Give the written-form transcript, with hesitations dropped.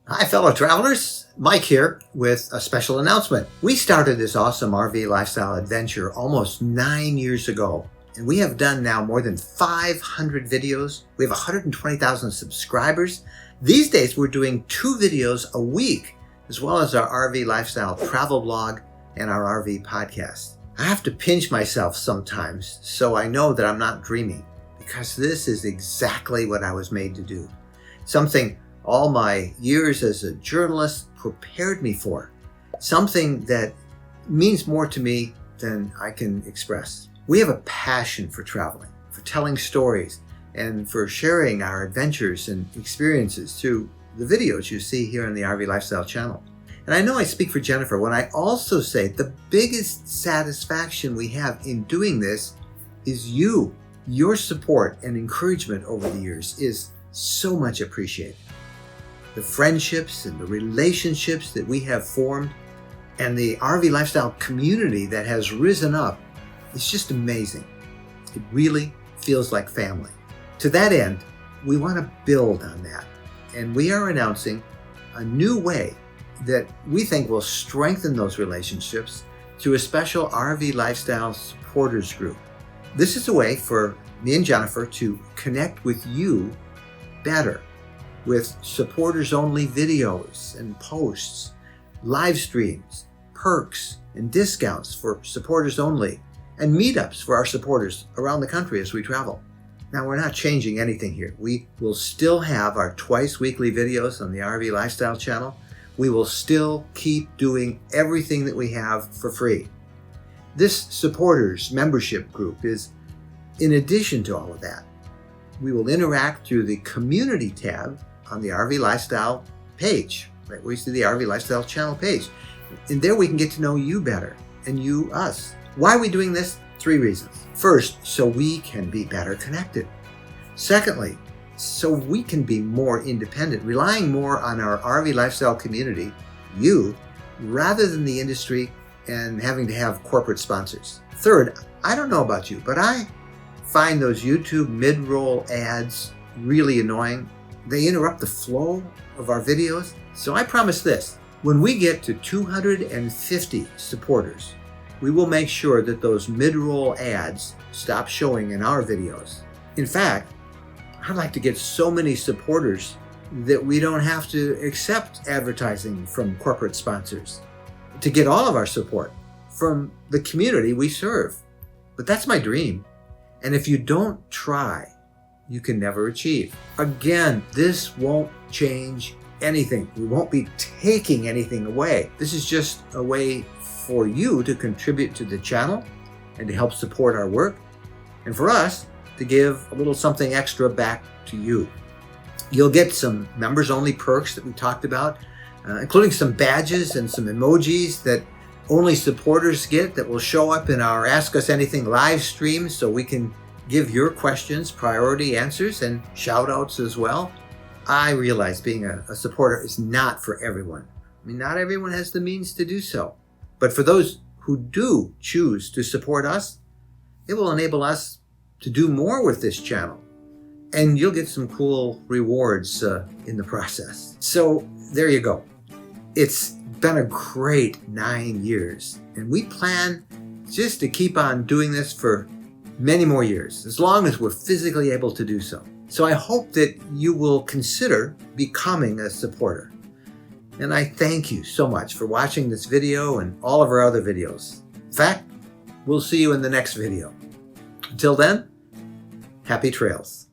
Hi fellow travelers, Mike here with a special announcement. We started this awesome RV lifestyle adventure almost 9 years ago, and we have done now more than 500 videos. We have 120,000 subscribers. These days we're doing 2 videos a week, as well as our RV lifestyle travel blog and our RV podcast. I have to pinch myself sometimes so I know that I'm not dreaming, because this is exactly what I was made to do. Something all my years as a journalist prepared me for. Something that means more to me than I can express. We have a passion for traveling, for telling stories, and for sharing our adventures and experiences through the videos you see here on the RV Lifestyle channel. And I know I speak for Jennifer when I also say the biggest satisfaction we have in doing this is you. Your support and encouragement over the years is so much appreciated. The friendships and the relationships that we have formed and the RV lifestyle community that has risen up is just amazing. It really feels like family. To that end, we want to build on that, and we are announcing a new way that we think will strengthen those relationships through a special RV lifestyle supporters group. This is a way for me and Jennifer to connect with you better, with supporters-only videos and posts, live streams, perks and discounts for supporters only, and meetups for our supporters around the country as we travel. Now, we're not changing anything here. We will still have our twice weekly videos on the RV Lifestyle channel. We will still keep doing everything that we have for free. This supporters membership group is in addition to all of that. We will interact through the community tab on the RV Lifestyle page, right where you see the RV Lifestyle channel page. And there we can get to know you better, and you us. Why are we doing this? 3 reasons. First, so we can be better connected. Secondly, so we can be more independent, relying more on our RV Lifestyle community, you, rather than the industry and having to have corporate sponsors. Third, I don't know about you, but I find those YouTube mid-roll ads really annoying. They interrupt the flow of our videos. So I promise this: when we get to 250 supporters, we will make sure that those mid-roll ads stop showing in our videos. In fact, I'd like to get so many supporters that we don't have to accept advertising from corporate sponsors to get all of our support from the community we serve. But that's my dream. And if you don't try, you can never achieve. Again, this won't change anything. We won't be taking anything away. This is just a way for you to contribute to the channel and to help support our work, and for us to give a little something extra back to you. You'll get some members-only perks that we talked about, including some badges and some emojis that only supporters get that will show up in our Ask Us Anything live stream, so we can give your questions priority answers and shout outs as well. I realize being a supporter is not for everyone. I mean, not everyone has the means to do so. But for those who do choose to support us, it will enable us to do more with this channel. And you'll get some cool rewards in the process. So there you go. It's been a great 9 years. And we plan just to keep on doing this for many more years, as long as we're physically able to do so. So I hope that you will consider becoming a supporter. And I thank you so much for watching this video and all of our other videos. In fact, we'll see you in the next video. Until then, happy trails.